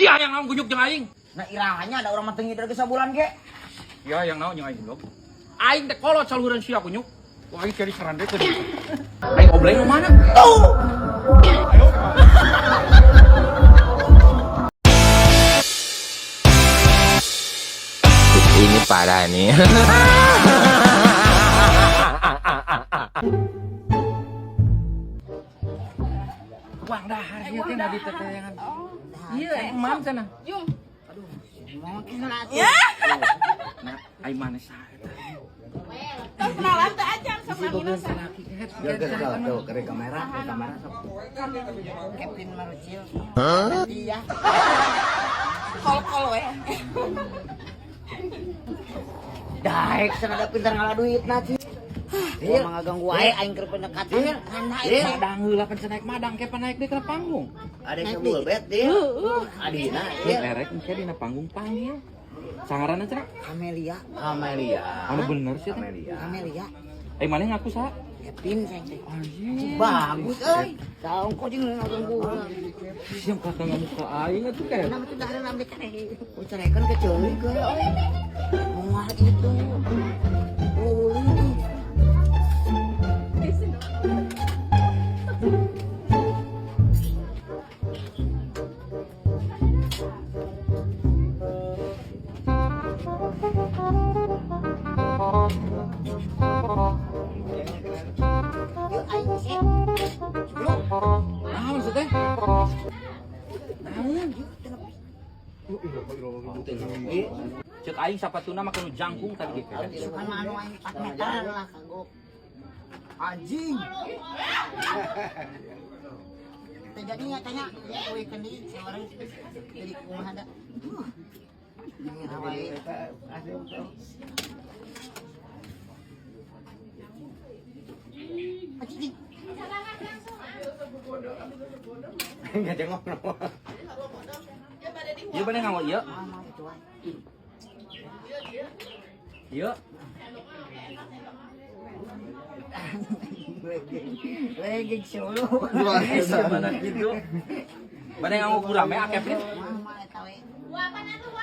Sia yang naon kunyuk jeung aing. Nah irahannya ada orang mateng ngidar ke sabulan ge. Ya yang naon jeung aing goblok. Aing teh kolot saluran sia kunyuk. Wah aing cari serandekeun. Aing obleng mana? Ini parah nih. Wang dahar ieu teh di teteangan. Iya, emam cenah. Jung. Mau kesana atuh. Ya. Nah, aing mana saha eta? Terus kenalan teh aja sama Angina sana. Ya tuh ke kamera sok. Kevin Marucil. Iya. Kol-kol we. Daek sana ada pintar ngalah duit nanti. Dia mah ngaganggu wae aing keur pendekatan. Madang heula kan naik madang ke naik di kana panggung. Ada sebul bet dia. Adina Dia erek engke dina panggung panggil. Sangaranna cenah? Amelia. Anu bener sih teh. Amelia. Maneh ngaku saha? Kevin saya teh. Anjing. Bagus euy. Saung kok jeung ngaganggu. Siang kata ngamuk ka aing atuh teh. Nama itu dahareun ambe teh. Ucarekan keceuli ke. Moal itu. Naon sih teh? Naon? Cek aing sapatuna mah kanu jangkung tadi ge. Sukan mah anu aing 4 meter lah kagok. Anjing. Jadi tanya kowe kan di seorang jadi kumaha da. Ini hawaii. Anjing. Enggak jengok. Ieu bener ngawal ieu. Ieu. Legeng solo. Mana gitu. Bener ngawal gurame akepin.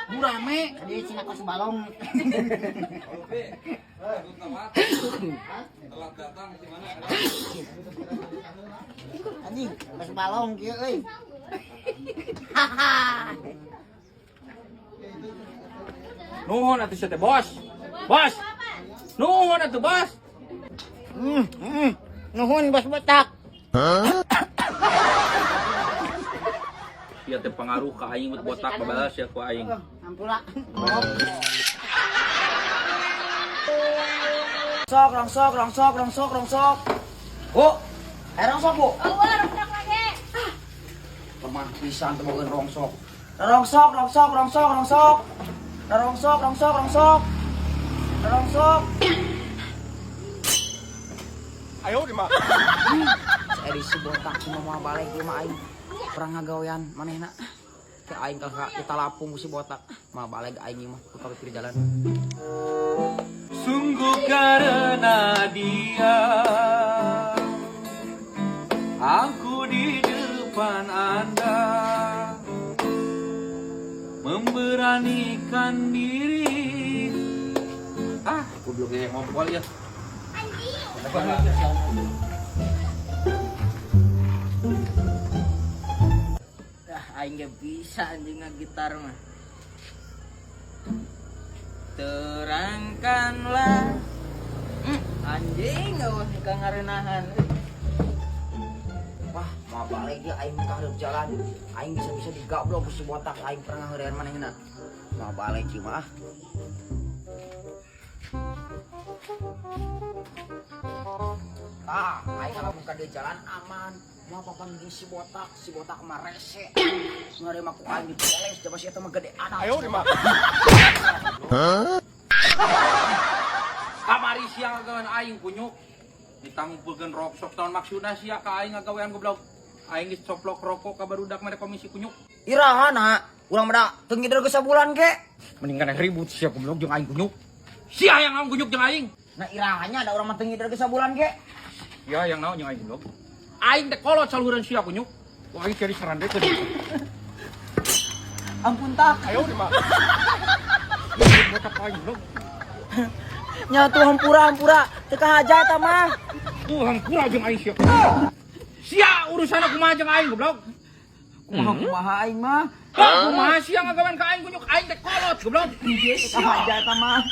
Gurame. Dia cina kos balong. Anjing, kos balong kieu euy. Nuhun atuh teh bos. Bos. Nuhun atuh bos. Nuhun bos botak. Ieu teh pengaruh ka aing buat botak babalas ya ku aing. Ampura. Rongsok. Bu, rongsok bu. Eueuh, rok lagi. Lemah pisan teu bogeun rongsok. Rongsok. Ayo di mah. Edisi botak cuma mau balik ieu mah aing. Perang ngagawean manehna. Ke aing ka kita lapung si botak. Mah balik aing ieu mah ku ka pinggir jalan. Sungguh karena dia aku di depan Anda memberanikan diri. Goblok ya ngompol ya. Aing gak bisa anjing gitar mah. Terangkanlah anjing eueuh ka ngarenahan. Wah, mau balik ge aing ka hareup jalan. Aing bisa digablok ku si botak aing pernah ngeureun manehna. Mau balik ieu mah. Aing kalau buka di jalan aman. Mau papan di si botak mah rese. Ngarema ku aing dipeles coba si eta mah gede anak. Ayo di mah. Kamari siang ngagawean aing kunyuk. Ditanggupkeun roksok tahun maksudna sia ka aing ngagawean goblok. Aing geus coplok rokok ka barudak mere komisi kunyuk. Irahana, urang mah teu ngidar ge sabulan ge. Mending kana ribut sia goblok jeung aing kunyuk. Sia yang naon kunyuk jeung aing. Nah irahannya ada orang mah teu ngidar ge sabulan ge. Ya yang naon jeung aing goblok. Aing teh kolot saluran sia kunyuk. Wah aing cari serandekeun. Ampun tak. Ayo di mah. Botak aing goblok. Nya tuh hampura teu haja eta mah. Hampura jeung aing sia. Sia urusan kumaha jeung aing goblok. Kumaha aing mah. Kumaha sia ngagawean ka aing kunyuk aing teh kolot goblok. Teu haja eta mah.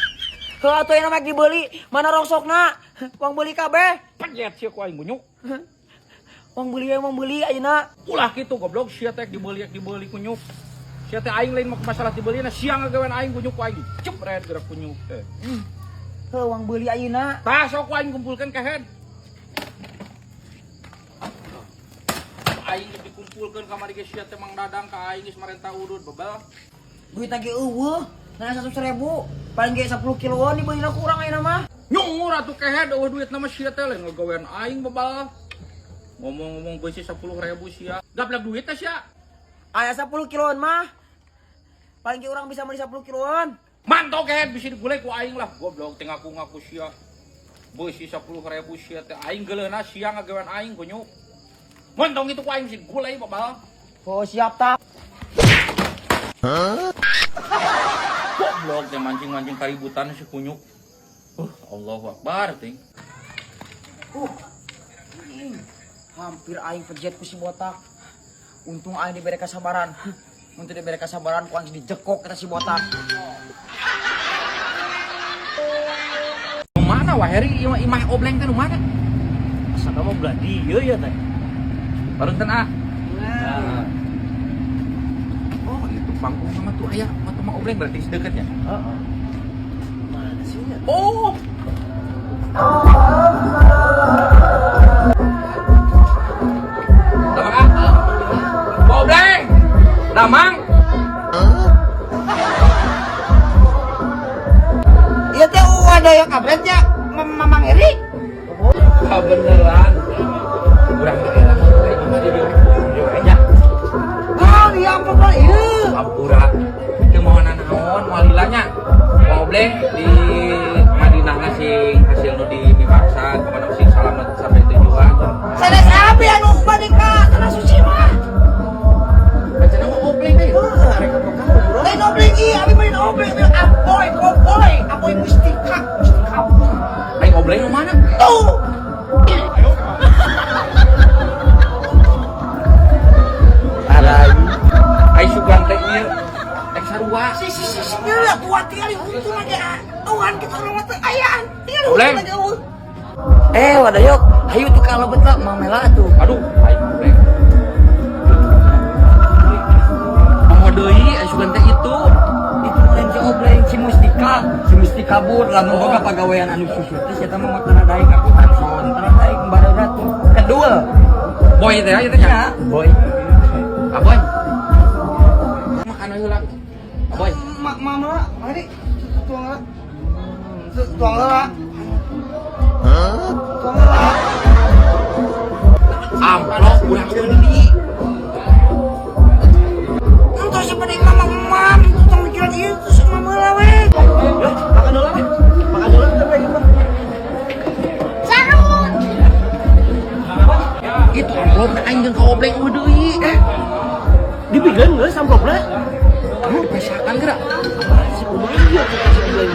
Heuh atuh enak make dibeli, mana rongsokna? Uang beli kabeh. Pajet sia ku aing kunyuk. Uang beli ayeuna. Ulah kitu goblok sia teh dibeli kunyuk. Sia teh aing lain masalah dibelina sia ngagawean aing kunyuk ku aing. Cepret gerak kunyuk teh. Heuh uang beli ayeuna. Tah sok ku aing kumpulkeun ka head. Aing dikumpulkeun kamari ge sia teh Mang Dadang ka aing geus marentah urut bebel. Duit lagi eueuh. Nah 100.000. Paling ge 10 kiloan dibelina ku urang ayeuna mah. Nyungur atuh ke head eueuh duit nama sia teh lain ngagawean aing bebel. Ngomong-ngomong beusi 10.000 sia. Gablek duit teh sia. Aya 10 kiloan mah. Paling ge urang bisa meuli 10 kiloan. Mantap ke bisa digulai ku aing lah goblok teh ngaku-ngaku sia. Beusi 10.000 sia teh aing geuleuna sia ngagawean aing kunyuk. Montong itu ku aing bisa digulai babal. Oh siap tak. Goblok teh mancing-mancing kaributan si kunyuk. Allahu Akbar ting. Hampir aing pejet ku si botak. Untung aing dibere kasabaran. Mun teu dibere kasabaran ku aing dijekok eta si botak. Mana wah Heri imah obleng teh nu mana? Asa mah belah dieu ya teh. Barenten ah. Nah. Oh, itu panggung sama tuh ayah, sama mah obleng berarti sedekatnya. Heeh. Mana sih ya? Oh. Damang ah. Obleng. Damang. Iya teh ada yang kabretnya Mamang Eri. Beneran. Urang teh enak kayak mah di dianya. Ah, iya apa Pak? Iya. Ampura. Teu mau nanaon moal lilanya. Obleng di Madinah ngasih hasil nu di Mimbarsa kepada sing salamet sampai tujuan. Sanes abi anu bade ka tanah suci mah. Bacana mah obleng deh. Lain obleng ieu, abi main obleng apoy mustika. Aing obleng nu mana? Tuh. Aing sugan teh ieu. Teh sarua. Si nya tua tinggali untung aja. Tuhan kita orang teh ayaan. Tinggal Obleng. aja. Wadayok, hayu tuh kalau betul mamela tuh. Aduh, aing obleng. Momo deui aing sugan teh itu. Itu lain si obleng si mustika bur lamun boga pagawean anu susu teh eta mah tara daek aku tanson tara daek bareura tuh kedua Boy teh aya teh nya. boy Aboy. Makan heula. Aboy. mama mari tuang lah Amplop urang deui. entah seperti mamam itu mikiran itu sama melawe makan dulu kita pergi Itu amplop aing jeung ka obleng eueuh deui. dibigan geus amplopna Pesakan geura. si kumaha ieu si obleng